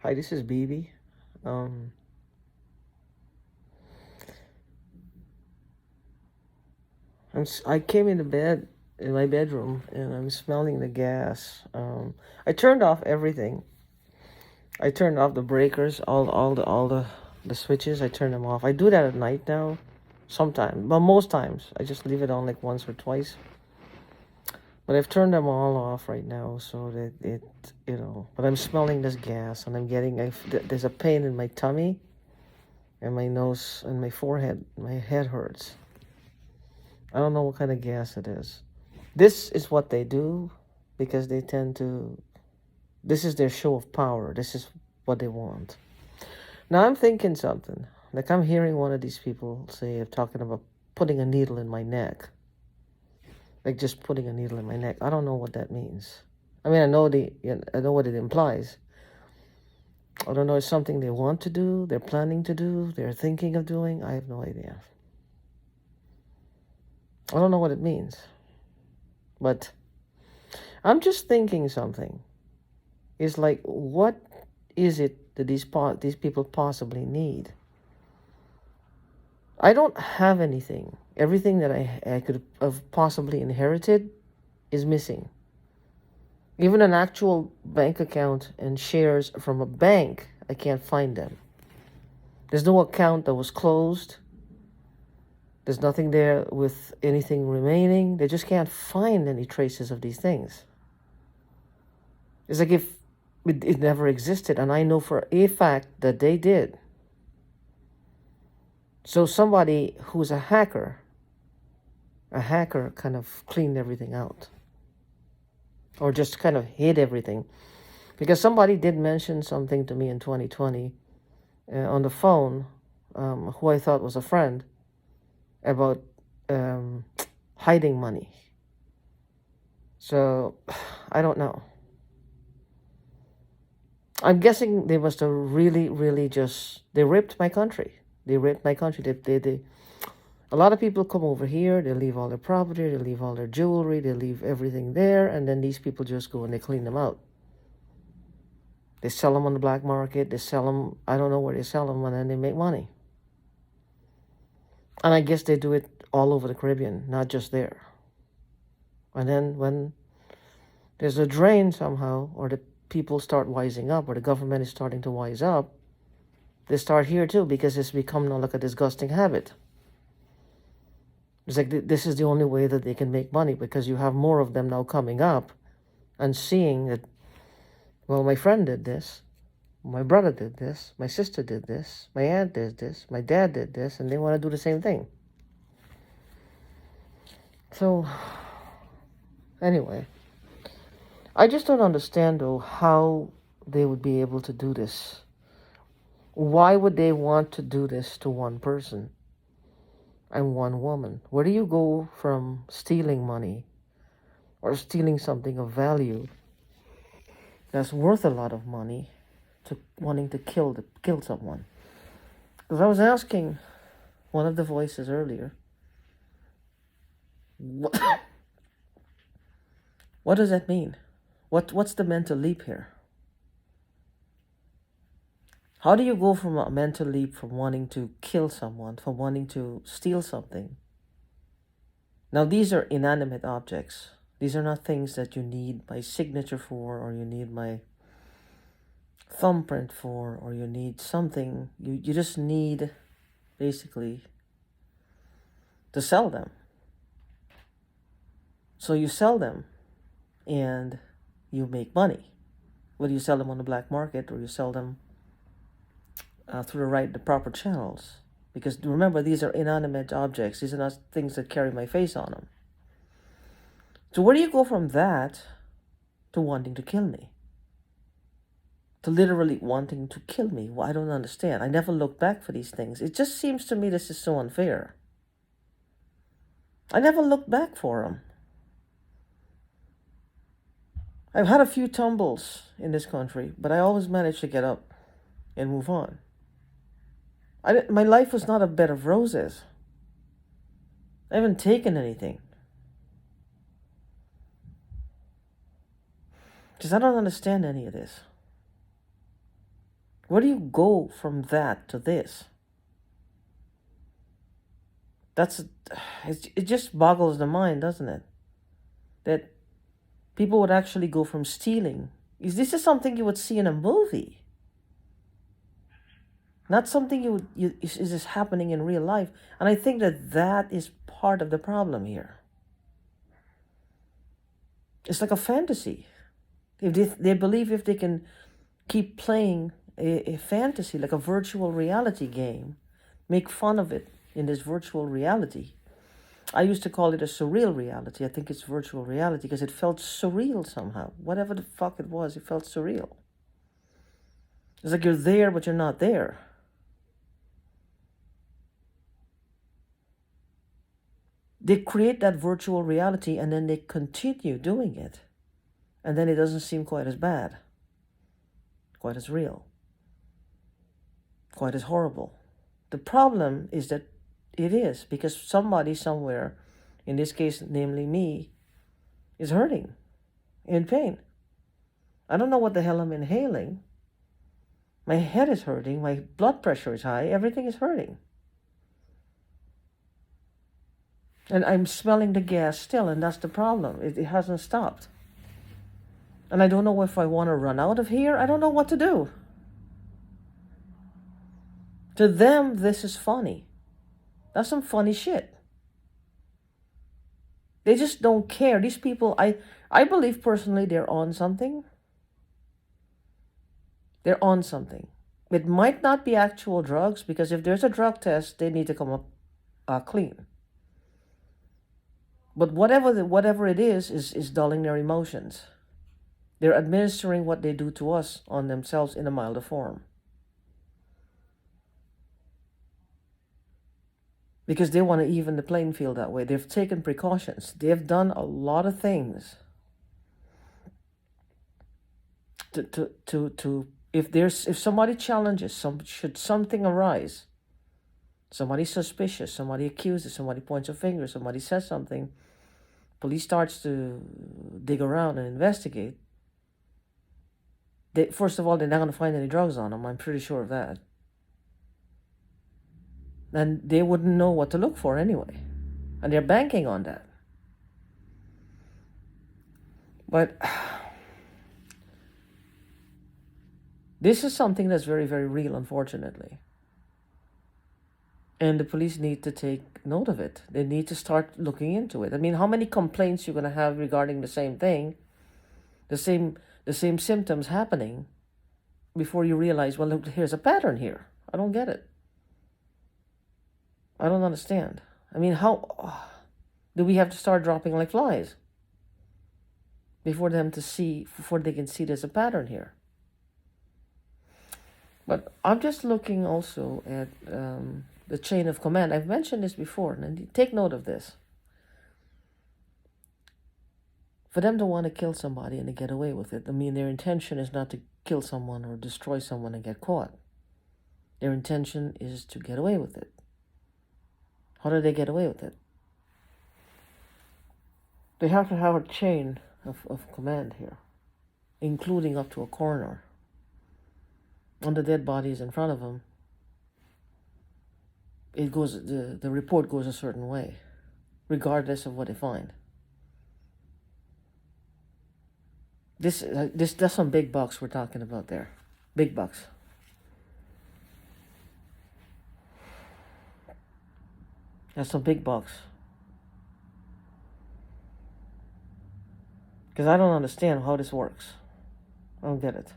Hi, this is BB. Um, I came into bed in my bedroom and I'm smelling the gas. I turned off everything. I turned off the breakers, all the switches. I turned them off. I do that at night now, sometimes, but most times I just leave it on like once or twice. But I've turned them all off right now so that But I'm smelling this gas and there's a pain in my tummy and my nose and my forehead. My head hurts. I don't know what kind of gas it is. This is what they do because they tend to, this is their show of power. This is what they want. Now I'm thinking something. Like I'm hearing one of these people say, talking about putting a needle in my neck. Like just putting a needle in my neck. I don't know what that means. I mean, I know what it implies. I don't know, it's something they want to do, they're planning to do, they're thinking of doing. I have no idea. I don't know what it means. But I'm just thinking something. It's like, what is it that these people possibly need? I don't have anything. Everything that I could have possibly inherited is missing. Even an actual bank account and shares from a bank, I can't find them. There's no account that was closed. There's nothing there with anything remaining. They just can't find any traces of these things. It's like if it never existed, and I know for a fact that they did. So somebody who's a hacker kind of cleaned everything out. Or just kind of hid everything. Because somebody did mention something to me in 2020 on the phone, who I thought was a friend, about hiding money. So, I don't know. I'm guessing they must have really, really they ripped my country. They ripped my country. A lot of people come over here, they leave all their property, they leave all their jewelry, they leave everything there, and then these people just go and they clean them out. They sell them on the black market, they sell them, I don't know where they sell them, and then they make money. And I guess they do it all over the Caribbean, not just there. And then when there's a drain somehow, or the people start wising up, or the government is starting to wise up, they start here too, because it's become now like a disgusting habit. It's like this is the only way that they can make money, because you have more of them now coming up and seeing that, well, my friend did this, my brother did this, my sister did this, my aunt did this, my dad did this, and they want to do the same thing. So, anyway, I just don't understand, though, how they would be able to do this. Why would they want to do this to one person and one woman? Where do you go from stealing money or stealing something of value that's worth a lot of money to wanting to kill someone? Because I was asking one of the voices earlier, what, what does that mean? What's the mental leap here? How do you go from a mental leap from wanting to kill someone, from wanting to steal something? Now, these are inanimate objects. These are not things that you need my signature for, or you need my thumbprint for, or you need something. You just need, basically, to sell them. So you sell them and you make money. Whether you sell them on the black market or you sell them through the proper channels. Because remember, these are inanimate objects. These are not things that carry my face on them. So where do you go from that to wanting to kill me? To literally wanting to kill me? Well, I don't understand. I never look back for these things. It just seems to me this is so unfair. I never look back for them. I've had a few tumbles in this country, but I always manage to get up and move on. My life was not a bed of roses. I haven't taken anything. Because I don't understand any of this. Where do you go from that to this? That's it just boggles the mind, doesn't it? That people would actually go from stealing. This is something you would see in a movie, not something is just happening in real life. And I think that that is part of the problem here. It's like a fantasy. If they believe if they can keep playing a fantasy, like a virtual reality game, make fun of it in this virtual reality. I used to call it a surreal reality. I think it's virtual reality because it felt surreal somehow. Whatever the fuck it was, it felt surreal. It's like you're there, but you're not there. They create that virtual reality and then they continue doing it. And then it doesn't seem quite as bad, quite as real, quite as horrible. The problem is that it is because somebody somewhere, in this case, namely me, is hurting, in pain. I don't know what the hell I'm inhaling. My head is hurting, my blood pressure is high, everything is hurting. And I'm smelling the gas still, and that's the problem. It hasn't stopped. And I don't know if I want to run out of here. I don't know what to do. To them, this is funny. That's some funny shit. They just don't care. These people, I believe personally they're on something. They're on something. It might not be actual drugs, because if there's a drug test, they need to come up clean. But whatever it is dulling their emotions. They're administering what they do to us on themselves in a milder form. Because they want to even the playing field that way. They've taken precautions. They've done a lot of things to if somebody challenges, should something arise, somebody's suspicious, somebody accuses, somebody points a finger, somebody says something, police starts to dig around and investigate. First of all, they're not going to find any drugs on them. I'm pretty sure of that. And they wouldn't know what to look for anyway. And they're banking on that. But this is something that's very, very real, unfortunately. And the police need to take note of it. They need to start looking into it. I mean, how many complaints you're going to have regarding the same thing, the same symptoms happening, before you realize, well, look, here's a pattern here. I don't get it. I don't understand. I mean, how do we have to start dropping like flies before they can see there's a pattern here? But I'm just looking also at the chain of command. I've mentioned this before, and take note of this. For them to want to kill somebody and to get away with it, I mean, their intention is not to kill someone or destroy someone and get caught. Their intention is to get away with it. How do they get away with it? They have to have a chain of command here, including up to a coroner. And the dead body is in front of them. It goes. The report goes a certain way, regardless of what they find. That's some big bucks we're talking about there. Big bucks. That's some big bucks. Because I don't understand how this works. I don't get it.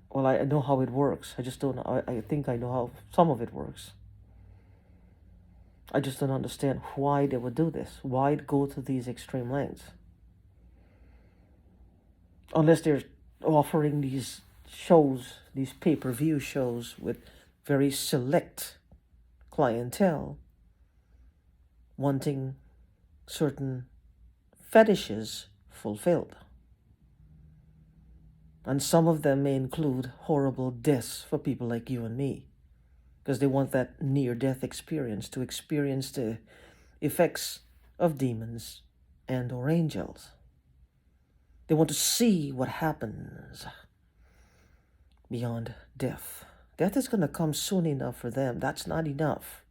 Well, I know how it works. I just don't know. I think I know how some of it works. I just don't understand why they would do this. Why go to these extreme lengths? Unless they're offering these shows, these pay-per-view shows with very select clientele wanting certain fetishes fulfilled. And some of them may include horrible deaths for people like you and me, because they want that near-death experience, to experience the effects of demons and or angels. They want to see what happens. beyond death. Death is going to come soon enough for them. That's not enough.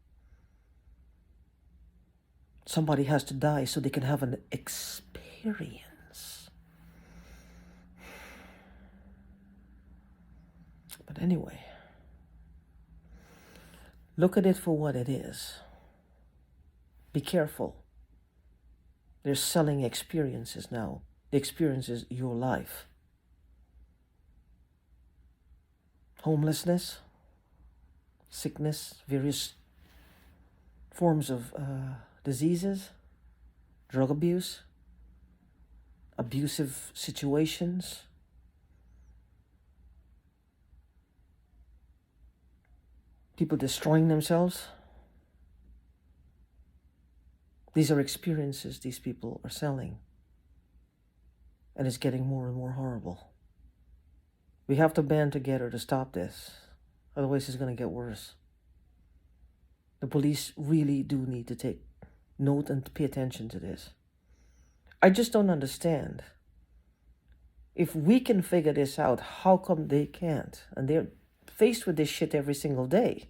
Somebody has to die so they can have an experience. But anyway, look at it for what it is. Be careful. They're selling experiences now. The experience is your life. Homelessness, sickness, various forms of diseases, drug abuse, abusive situations, people destroying themselves. These are experiences these people are selling. And it's getting more and more horrible. We have to band together to stop this. Otherwise, it's going to get worse. The police really do need to take note and pay attention to this. I just don't understand. If we can figure this out, how come they can't? And they're faced with this shit every single day.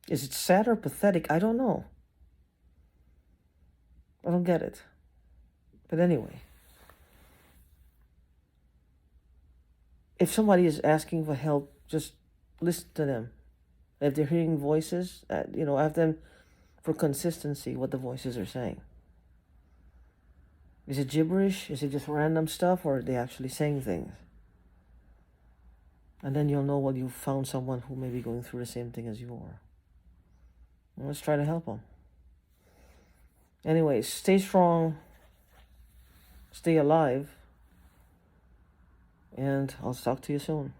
Is it sad or pathetic? I don't know. I don't get it. But anyway, if somebody is asking for help, just listen to them. If they're hearing voices, ask them for consistency what the voices are saying. Is it gibberish? Is it just random stuff? Or are they actually saying things? And then you'll know, well, you've found someone who may be going through the same thing as you are. And let's try to help them. Anyways, stay strong. Stay alive. And I'll talk to you soon.